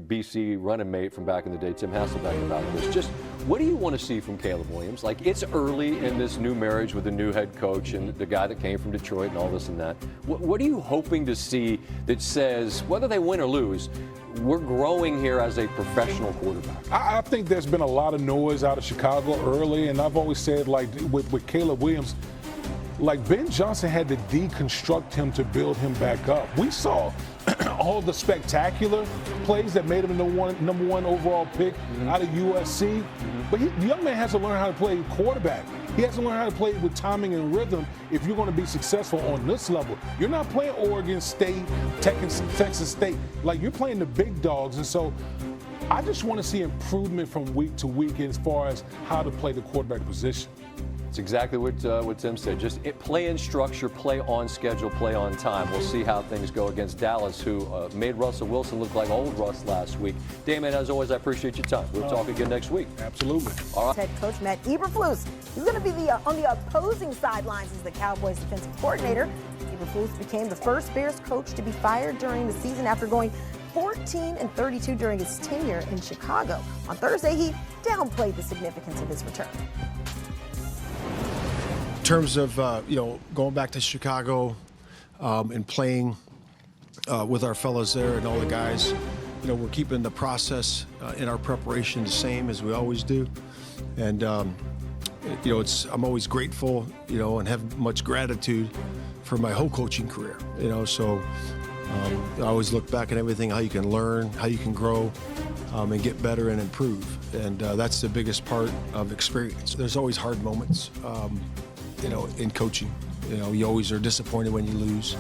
BC running mate from back in the day, Tim Hasselbeck, about this. Just what do you want to see from Caleb Williams? Like, it's early in this new marriage with the new head coach and the guy that came from Detroit and all this and that. What are you hoping to see that says, whether they win or lose, we're growing here as a professional quarterback? I think there's been a lot of noise out of Chicago early, and I've always said, like, with Caleb Williams, like, Ben Johnson had to deconstruct him to build him back up. We saw all the spectacular plays that made him the number one overall pick out of USC. But the young man has to learn how to play quarterback. He has to learn how to play with timing and rhythm if you're going to be successful on this level. You're not playing Oregon State, Texas State. Like, you're playing the big dogs. And so I just want to see improvement from week to week as far as how to play the quarterback position. It's exactly what Tim said. Just play in structure, play on schedule, play on time. We'll see how things go against Dallas, who made Russell Wilson look like old Russ last week. Damon, as always, I appreciate your time. We'll talk again next week. Absolutely. All right. Head coach Matt Eberflus. He's going to be on the opposing sidelines as the Cowboys defensive coordinator. Eberflus became the first Bears coach to be fired during the season after going 14-32 during his tenure in Chicago. On Thursday, he downplayed the significance of his return. In terms of going back to Chicago and playing with our fellas there and all the guys, we're keeping the process in our preparation the same as we always do, and I'm always grateful, and have much gratitude for my whole coaching career, so I always look back at everything, how you can learn, how you can grow, and get better and improve, and that's the biggest part of experience. There's always hard moments. In coaching, you always are disappointed when you lose,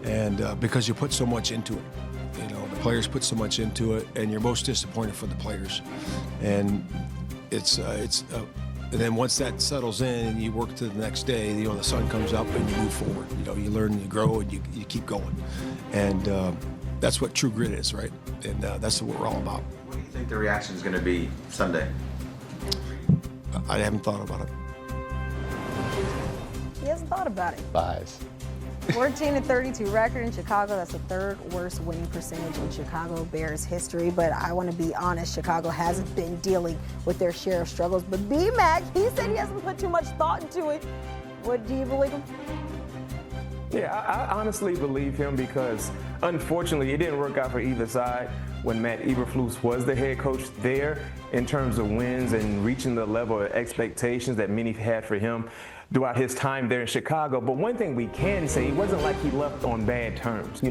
and because you put so much into it. The players put so much into it, and you're most disappointed for the players. And and then once that settles in, and you work to the next day, the sun comes up and you move forward. You learn, you grow, and you keep going. And that's what true grit is, right? And that's what we're all about. What do you think the reaction is going to be Sunday? I haven't thought about it. He hasn't thought about it. Bias. 14-32 record in Chicago. That's the third worst winning percentage in Chicago Bears history. But I want to be honest, Chicago hasn't been dealing with their share of struggles. But B-Mac, he said he hasn't put too much thought into it. What, do you believe him? Yeah, I honestly believe him because, unfortunately, it didn't work out for either side when Matt Eberflus was the head coach there in terms of wins and reaching the level of expectations that many had for him throughout his time there in Chicago. But one thing we can say, it wasn't like he left on bad terms.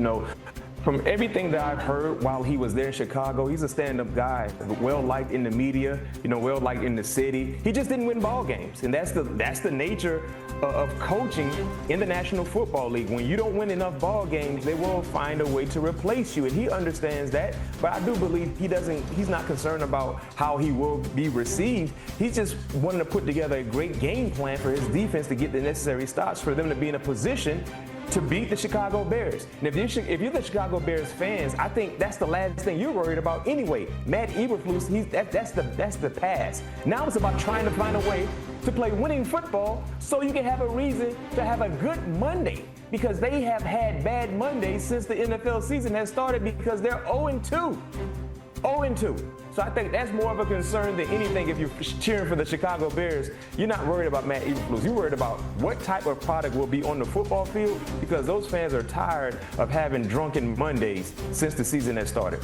From everything that I've heard while he was there in Chicago, he's a stand-up guy, well-liked in the media, well-liked in the city. He just didn't win ball games, and that's the nature of coaching in the National Football League. When you don't win enough ball games, they will find a way to replace you, and he understands that. But I do believe he's not concerned about how he will be received. He's just wanting to put together a great game plan for his defense to get the necessary stops for them to be in a position to beat the Chicago Bears. And if you're the Chicago Bears fans, I think that's the last thing you're worried about anyway. Matt Eberflus, that's the past. Now it's about trying to find a way to play winning football so you can have a reason to have a good Monday, because they have had bad Mondays since the NFL season has started because they're 0-2. 0-2. So I think that's more of a concern than anything. If you're cheering for the Chicago Bears, you're not worried about Matt Eberflus. You're worried about what type of product will be on the football field, because those fans are tired of having drunken Mondays since the season has started.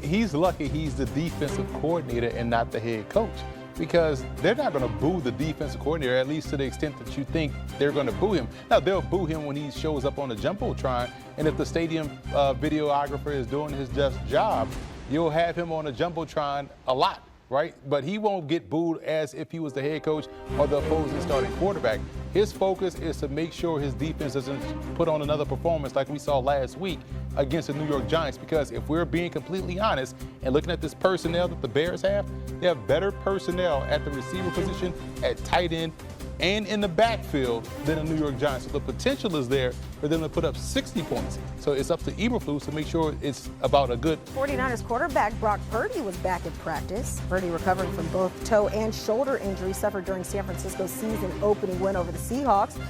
He's lucky he's the defensive coordinator and not the head coach, because they're not going to boo the defensive coordinator, at least to the extent that you think they're going to boo him. Now, they'll boo him when he shows up on the Jumbotron, and if the stadium videographer is doing his just job, you'll have him on the Jumbotron a lot, right? But he won't get booed as if he was the head coach or the opposing starting quarterback. His focus is to make sure his defense doesn't put on another performance like we saw last week against the New York Giants, because if we're being completely honest and looking at this personnel that the Bears have, they have better personnel at the receiver position, at tight end, and in the backfield than the New York Giants. So the potential is there for them to put up 60 points. So it's up to Eberflus to make sure it's about a good. 49ers quarterback Brock Purdy was back in practice. Purdy recovering from both toe and shoulder injuries suffered during San Francisco's season-opening win over the Seahawks.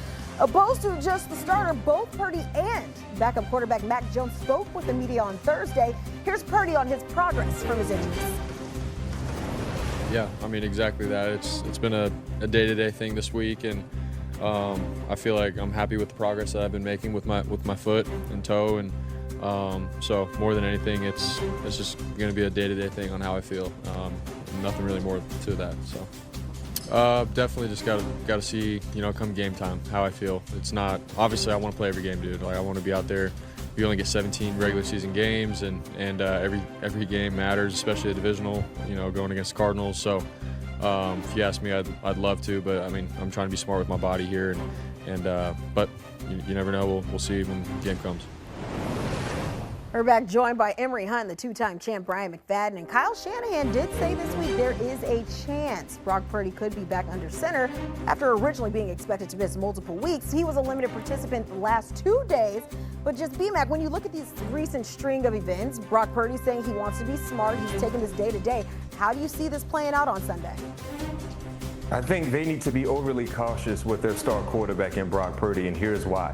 Opposed to just the starter, both Purdy and backup quarterback Mac Jones spoke with the media on Thursday. Here's Purdy on his progress from his injuries. Yeah, I mean, exactly that. It's been a day-to-day thing this week, and I feel like I'm happy with the progress that I've been making with my foot and toe, and so more than anything, it's just going to be a day-to-day thing on how I feel. Nothing really more to that. So definitely just got to see, come game time, how I feel. It's not obviously I want to play every game, dude. Like I want to be out there. We only get 17 regular season games, and every game matters, especially a divisional. Going against Cardinals. So if you ask me, I'd love to, but I mean I'm trying to be smart with my body here, but you never know. We'll see when the game comes. We're back joined by Emory Hunt, the two-time champ Brian McFadden, and Kyle Shanahan did say this week there is a chance Brock Purdy could be back under center after originally being expected to miss multiple weeks. He was a limited participant the last 2 days, but just BMAC, when you look at these recent string of events, Brock Purdy saying he wants to be smart, he's taking this day to day. How do you see this playing out on Sunday? I think they need to be overly cautious with their star quarterback in Brock Purdy, and here's why.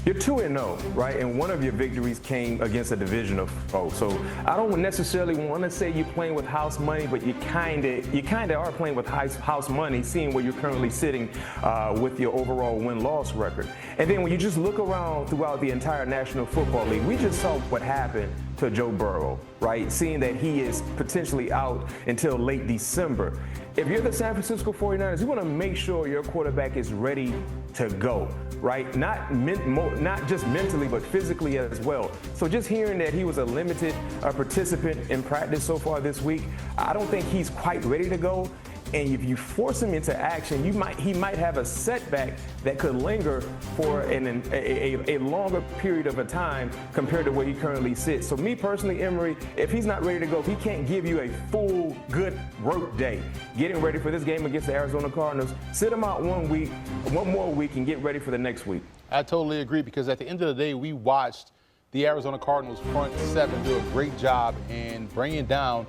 You're 2-0, right? And one of your victories came against a divisional foe. So I don't necessarily want to say you're playing with house money, but you kind of are playing with house money, seeing where you're currently sitting with your overall win-loss record. And then when you just look around throughout the entire National Football League, we just saw what happened to Joe Burrow, right? Seeing that he is potentially out until late December. If you're the San Francisco 49ers, you want to make sure your quarterback is ready to go, right? Not just mentally, but physically as well. So just hearing that he was a limited participant in practice so far this week, I don't think he's quite ready to go. And if you force him into action, he might have a setback that could linger for a longer period of a time compared to where he currently sits. So me personally, Emory, if he's not ready to go, if he can't give you a full good work day, getting ready for this game against the Arizona Cardinals, sit him out one more week and get ready for the next week. I totally agree, because at the end of the day, we watched the Arizona Cardinals front seven do a great job in bringing down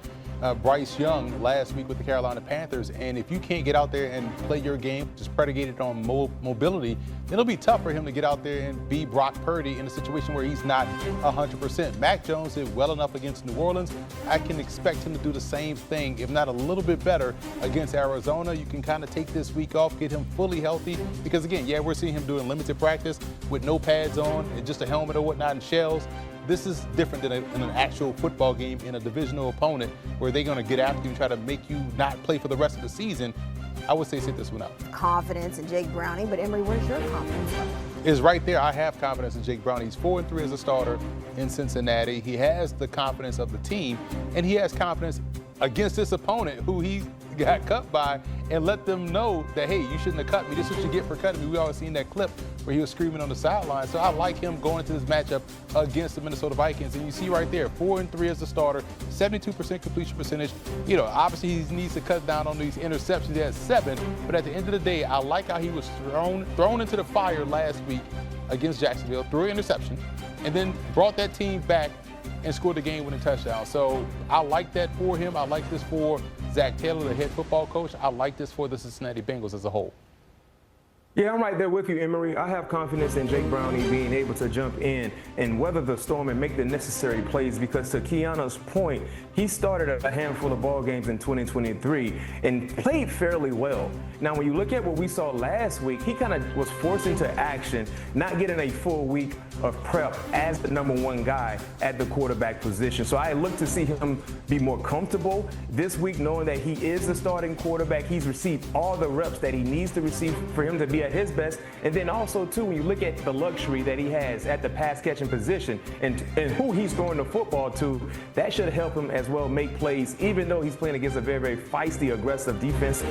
Bryce Young last week with the Carolina Panthers. And if you can't get out there and play your game, just predicated on mobility, then it'll be tough for him to get out there and be Brock Purdy in a situation where he's not 100%. Mac Jones did well enough against New Orleans. I can expect him to do the same thing, if not a little bit better, against Arizona. You can kind of take this week off, get him fully healthy, because again, yeah, we're seeing him doing limited practice with no pads on and just a helmet or whatnot and shells. This is different than in an actual football game in a divisional opponent where they're going to get after you and try to make you not play for the rest of the season. I would say sit this one out. Confidence in Jake Browning, but Emory, where's your confidence level? Is right there. I have confidence in Jake Browning. He's 4-3 as a starter in Cincinnati. He has the confidence of the team, and he has confidence against this opponent who he got cut by, and let them know that, hey, you shouldn't have cut me. This is what you get for cutting me. We always seen that clip where he was screaming on the sideline. So I like him going into this matchup against the Minnesota Vikings. And you see right there, 4-3 as a starter, 72% completion percentage. Obviously he needs to cut down on these interceptions. He has 7, but at the end of the day, I like how he was thrown into the fire last week against Jacksonville, threw an interception, and then brought that team back and scored the game-winning touchdown. So I like that for him. I like this for Zach Taylor, the head football coach. I like this for the Cincinnati Bengals as a whole. Yeah, I'm right there with you, Emory. I have confidence in Jake Browning being able to jump in and weather the storm and make the necessary plays, because to Keanu's point, he started a handful of ball games in 2023 and played fairly well. Now, when you look at what we saw last week, he kind of was forced into action, not getting a full week of prep as the #1 guy at the quarterback position. So I look to see him be more comfortable this week, knowing that he is the starting quarterback. He's received all the reps that he needs to receive for him to be at his best. And then also, too, when you look at the luxury that he has at the pass-catching position and who he's throwing the football to, that should help him as well make plays, even though he's playing against a very, very feisty, aggressive defense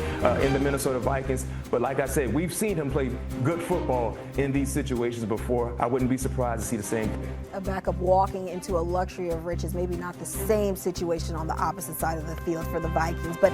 in the Minnesota Vikings. But like I said, we've seen him play good football in these situations before. I wouldn't be surprised to see the same thing. A backup walking into a luxury of riches, maybe not the same situation on the opposite side of the field for the Vikings, but